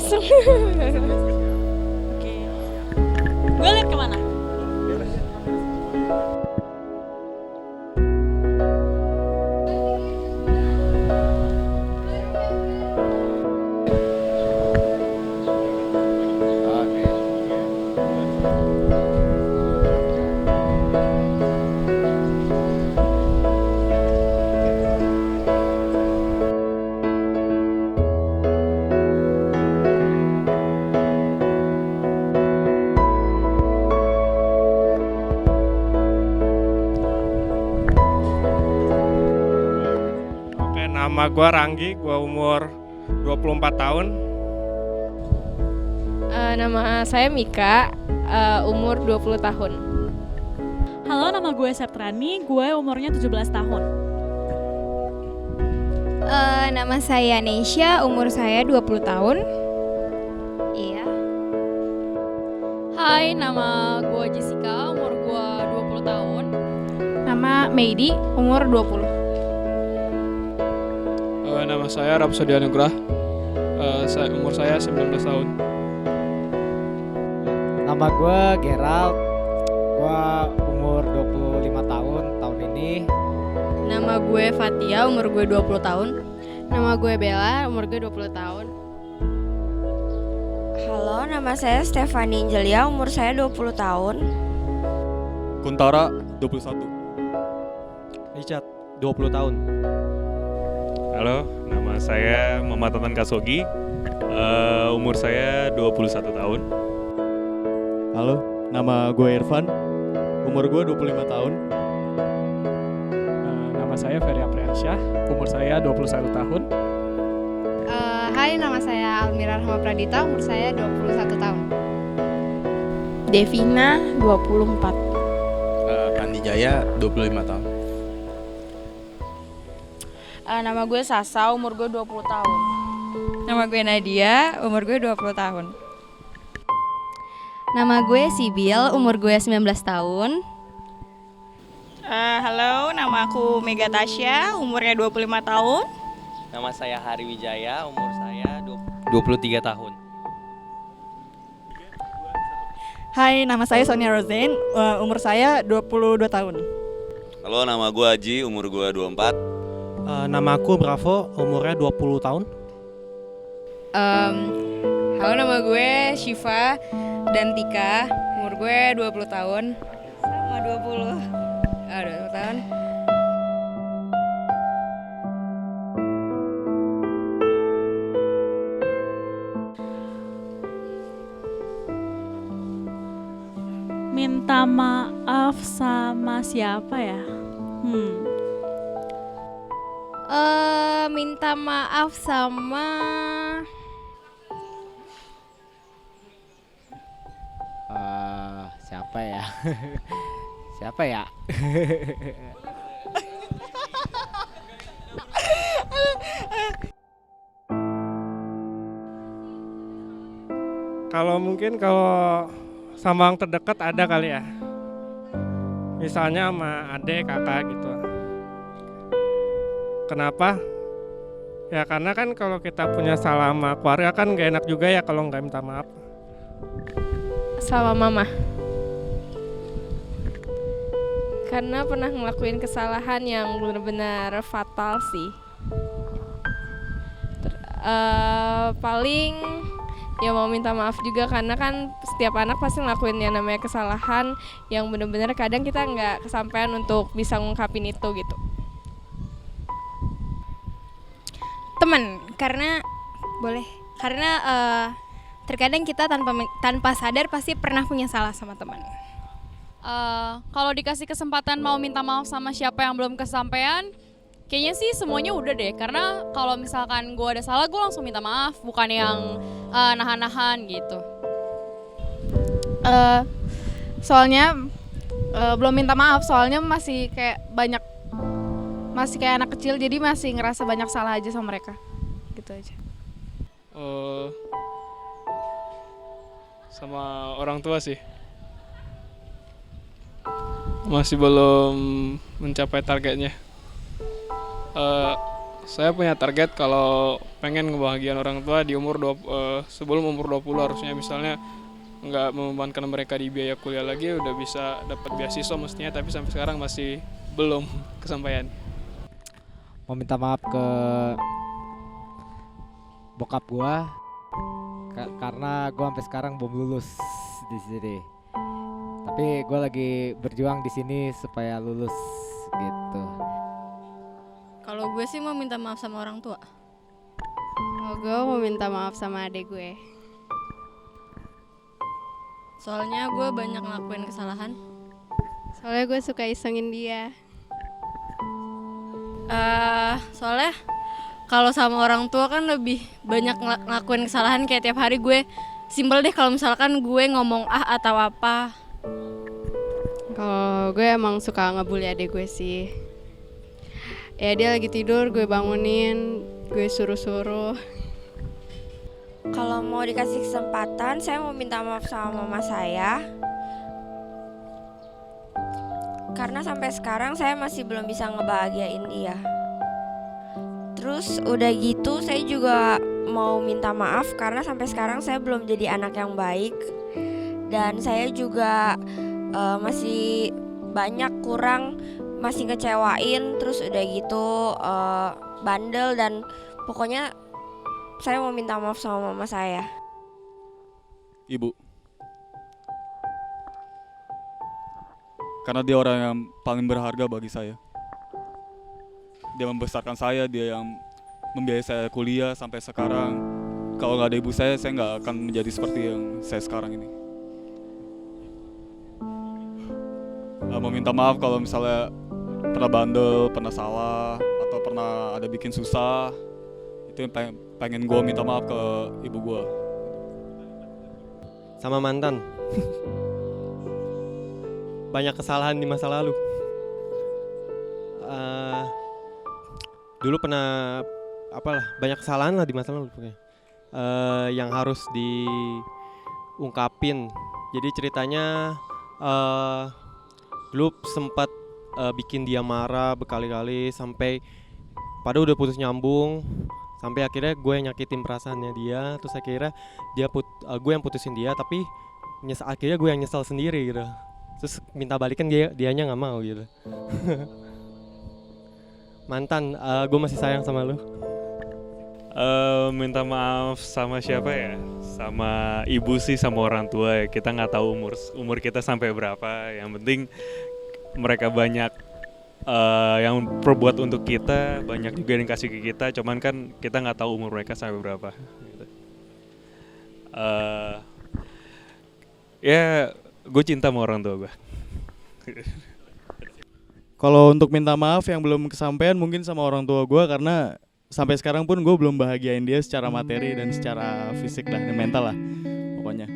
Oke. Gue lihat kemana? Oke, nama gue Ranggi, gue umur 24 tahun. Nama saya Mika, umur 20 tahun. Halo, nama gue Septrani, gue umurnya 17 tahun. Nama saya Neisha, umur saya 20 tahun. Iya. Hai, nama gue Jessica, umur gue 20 tahun. Nama Meidi, umur 20. Nama saya Rapsodi Anugrah, umur saya 19 tahun. Nama gue Gerald, gue umur 25 tahun ini. Nama gue Fatia, umur gue 20 tahun. Nama gue Bella, umur gue 20 tahun. Halo, nama saya Stefani Angelia, umur saya 20 tahun. Kuntara 21. Richard 20 tahun. Halo, nama saya Muhammad Tatan Kasogi, umur saya 21 tahun. Halo, nama gue Irfan, umur gue 25 tahun. Nama saya Ferry Apriansyah, umur saya 21 tahun. Hai, nama saya Almira Rahma Pradita, umur saya 21 tahun. Devina, 24. Andi Jaya 25 tahun. Nama gue Sasa, umur gue 20 tahun. Nama gue Nadia, umur gue 20 tahun. Nama gue Sibil, umur gue 19 tahun. Halo, nama aku Mega Tasya, umurnya 25 tahun. Nama saya Hari Wijaya, umur saya 23 tahun. Hai, nama saya Sonia Rosen, umur saya 22 tahun. Halo, nama gue Aji, umur gue 24. Nama aku Bravo, umurnya 20 tahun. Halo, nama gue Shiva dan Tika, umur gue 20 tahun. Sama 20. 20 tahun. Minta maaf sama siapa ya? Minta maaf sama Siapa ya? Siapa ya? Kalau sama yang terdekat ada kali ya. Misalnya sama adik, kakak gitu. Kenapa? Ya karena kan kalau kita punya salah sama keluarga kan gak enak juga ya kalau nggak minta maaf. Sama mama. Karena pernah ngelakuin kesalahan yang benar-benar fatal sih. Paling ya mau minta maaf juga karena kan setiap anak pasti ngelakuin yang namanya kesalahan yang benar-benar kadang kita nggak kesampaian untuk bisa ngungkapin itu gitu. teman, karena terkadang kita tanpa sadar pasti pernah punya salah sama teman. Kalau dikasih kesempatan mau minta maaf sama siapa yang belum kesampaian, kayaknya sih semuanya udah deh. Karena kalau misalkan gue ada salah, gue langsung minta maaf, bukan yang nahan-nahan gitu. Soalnya belum minta maaf, soalnya masih kayak anak kecil, jadi masih ngerasa banyak salah aja sama mereka, gitu aja. Sama orang tua sih, masih belum mencapai targetnya. Saya punya target kalau pengen ngebahagiain orang tua di sebelum umur 20 harusnya, misalnya nggak membebankan mereka di biaya kuliah lagi, udah bisa dapat beasiswa mestinya, tapi sampai sekarang masih belum kesampaian. Mau minta maaf ke bokap gua karena gua sampai sekarang belum lulus di sini. Tapi gua lagi berjuang di sini supaya lulus gitu. Kalau gue sih mau minta maaf sama orang tua. Kalau gue mau minta maaf sama adik gue. Soalnya gue banyak ngelakuin kesalahan. Soalnya gue suka isengin dia. Soalnya kalau sama orang tua kan lebih banyak ngelakuin kesalahan, kayak tiap hari gue simpel deh kalau misalkan gue ngomong atau apa. Kalau gue emang suka ngebully adik gue sih. Ya dia lagi tidur, gue bangunin, gue suruh-suruh. Kalau mau dikasih kesempatan, saya mau minta maaf sama mama saya. Karena sampai sekarang saya masih belum bisa ngebahagiain dia. Terus udah gitu saya juga mau minta maaf karena sampai sekarang saya belum jadi anak yang baik. Dan saya juga masih banyak kurang, masih ngecewain, terus udah gitu bandel, dan pokoknya saya mau minta maaf sama mama saya. Ibu. Karena dia orang yang paling berharga bagi saya. Dia membesarkan saya, dia yang membiayai saya kuliah sampai sekarang. Kalau nggak ada ibu saya nggak akan menjadi seperti yang saya sekarang ini. Mau minta maaf kalau misalnya pernah bandel, pernah salah, atau pernah ada bikin susah. Itu yang pengen gue minta maaf ke ibu gue. Sama mantan. Banyak kesalahan di masa lalu. Dulu pernah banyak kesalahan lah di masa lalu pokoknya. Yang harus diungkapin. Jadi ceritanya dulu sempat bikin dia marah berkali-kali sampai pada udah putus nyambung, sampai akhirnya gue yang nyakitin perasaannya dia, terus akhirnya gue yang putusin dia, tapi akhirnya gue yang nyesel sendiri gitu. Terus minta balikan dianya nggak mau gitu. Mantan, gue masih sayang sama lu. Minta maaf sama siapa ya? Sama ibu sih, sama orang tua ya. Kita nggak tahu umur kita sampai berapa. Yang penting mereka banyak yang perbuat untuk kita, banyak juga yang kasih ke kita. Cuman kan kita nggak tahu umur mereka sampai berapa. Gitu. Ya, gue cinta sama orang tua gue. Kalau untuk minta maaf yang belum kesampaian mungkin sama orang tua gue, karena sampai sekarang pun gue belum bahagiain dia secara materi dan secara fisik lah, dan mental lah pokoknya.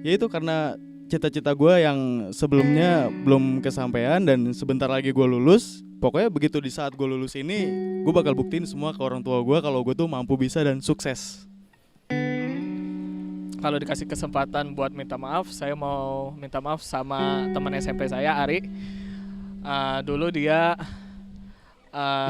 Ya itu karena cita-cita gue yang sebelumnya belum kesampaian, dan sebentar lagi gue lulus. Pokoknya begitu di saat gue lulus ini, gue bakal buktiin semua ke orang tua gue kalau gue tuh mampu, bisa, dan sukses. Kalau dikasih kesempatan buat minta maaf, saya mau minta maaf sama teman SMP saya, Ari. Dulu dia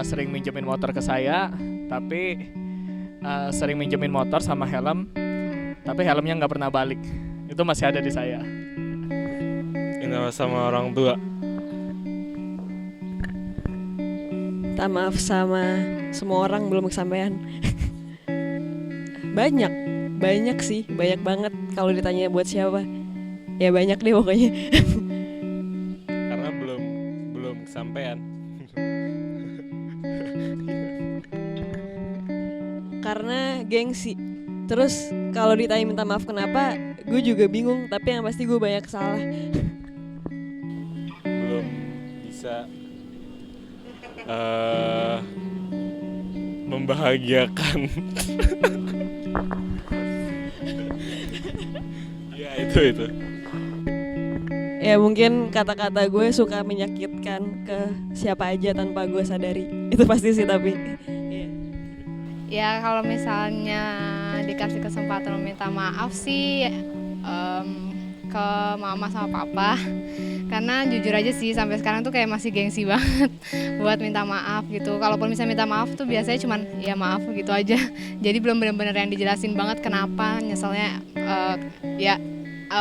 sering minjemin motor ke saya, tapi sering minjemin motor sama helm, tapi helmnya nggak pernah balik. Itu masih ada di saya. Minta maaf sama orang tua. Minta maaf sama semua orang belum kesampaian. Banyak sih, banyak banget. Kalau ditanya buat siapa, ya banyak deh pokoknya. Karena belum kesampaian. Karena gengsi. Terus kalau ditanya minta maaf kenapa, gue juga bingung. Tapi yang pasti gue banyak salah. Belum bisa membahagiakan. Ya itu. Ya mungkin kata-kata gue suka menyakitkan ke siapa aja tanpa gue sadari. Itu pasti sih, tapi Ya kalau misalnya dikasih kesempatan minta maaf sih ke mama sama papa. Karena jujur aja sih sampai sekarang tuh kayak masih gengsi banget buat minta maaf gitu. Kalaupun misalnya minta maaf tuh biasanya cuman ya maaf gitu aja. Jadi belum benar-benar yang dijelasin banget kenapa nyeselnya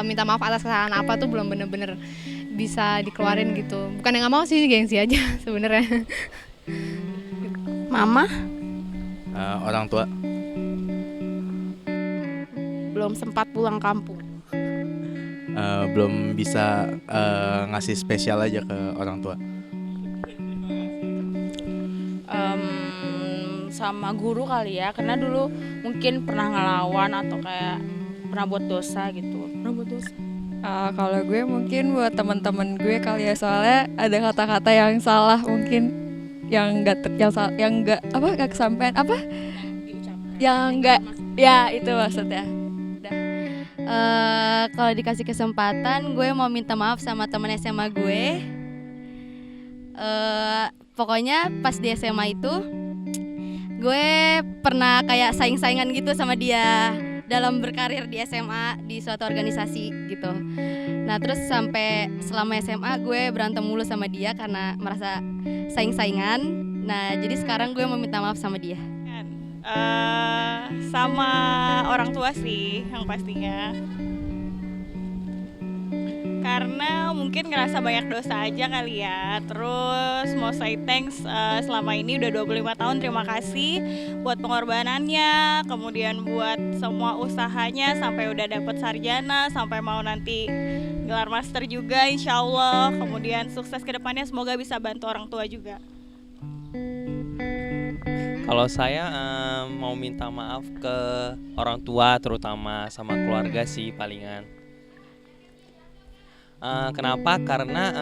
minta maaf atas kesalahan apa tuh belum benar-benar bisa dikeluarin gitu. Bukan yang nggak mau sih, gengsi aja sebenarnya. Mama Orang tua. belum sempat pulang kampung. Belum bisa ngasih spesial aja ke orang tua. Sama guru kali ya, karena dulu mungkin pernah ngelawan atau kayak pernah buat dosa gitu. Kalau gue mungkin buat teman-teman gue kali ya, soalnya ada kata-kata yang salah mungkin yang nggak kesampaian yang nggak ya itu maksudnya. Kalau dikasih kesempatan, gue mau minta maaf sama teman SMA gue. Pokoknya pas di SMA itu, gue pernah kayak saing-saingan gitu sama dia dalam berkarir di SMA di suatu organisasi gitu. Nah terus sampai selama SMA gue berantem mulu sama dia karena merasa saing-saingan. Nah jadi sekarang gue mau minta maaf sama dia. Sama orang tua sih yang pastinya, karena mungkin ngerasa banyak dosa aja kali ya. Terus mau say thanks, selama ini udah 25 tahun, terima kasih buat pengorbanannya, kemudian buat semua usahanya sampai udah dapet sarjana, sampai mau nanti gelar master juga insyaallah. Kemudian sukses ke depannya, semoga bisa bantu orang tua juga. Kalau saya mau minta maaf ke orang tua, terutama sama keluarga sih palingan. Kenapa? Karena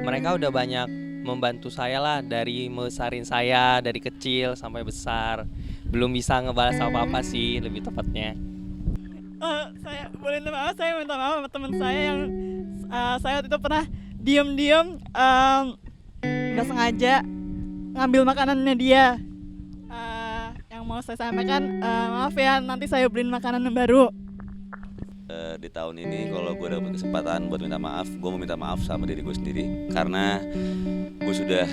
mereka udah banyak membantu saya lah, dari membesarin saya dari kecil sampai besar. Belum bisa ngebalas apa-apa sih lebih tepatnya. Saya boleh minta maaf, saya minta maaf sama teman saya yang saya waktu itu pernah diam-diam nggak sengaja ngambil makanannya dia. Yang mau saya sampaikan, maaf ya, nanti saya beliin makanan yang baru. Di tahun ini kalau gue dapet kesempatan buat minta maaf, gue mau minta maaf sama diri gue sendiri, karena gue sudah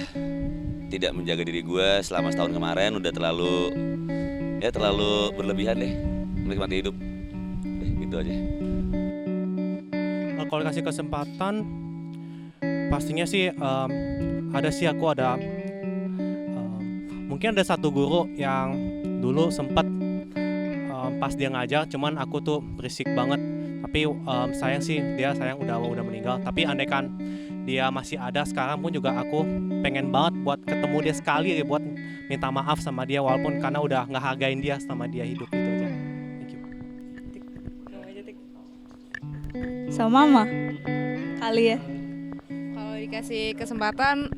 tidak menjaga diri gue selama setahun kemarin. Udah terlalu berlebihan deh menikmati hidup. Gitu aja. Kalau dikasih kesempatan, pastinya sih mungkin ada satu guru yang dulu sempat pas dia ngajar, cuman aku tuh berisik banget. Tapi sayang sih, dia udah meninggal. Tapi andaikan dia masih ada sekarang pun juga aku pengen banget buat ketemu dia sekali, buat minta maaf sama dia, walaupun karena udah nggak hargain dia sama dia hidup gitu aja. Thank you. Sama mama kali ya. Kalau dikasih kesempatan,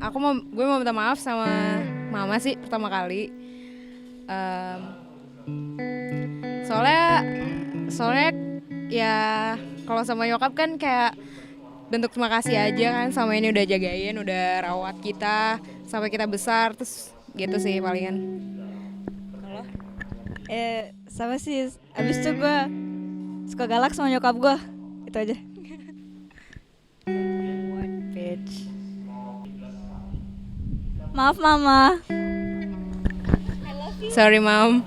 gue mau minta maaf sama mama sih pertama kali. Soalnya ya kalau sama nyokap kan kayak bentuk terima kasih aja kan, sama ini udah jagain, udah rawat kita sampai kita besar, terus gitu sih palingan. Kalau sama sih, abis itu gue suka galak sama nyokap gue, itu aja. Maaf mama. Sorry mom.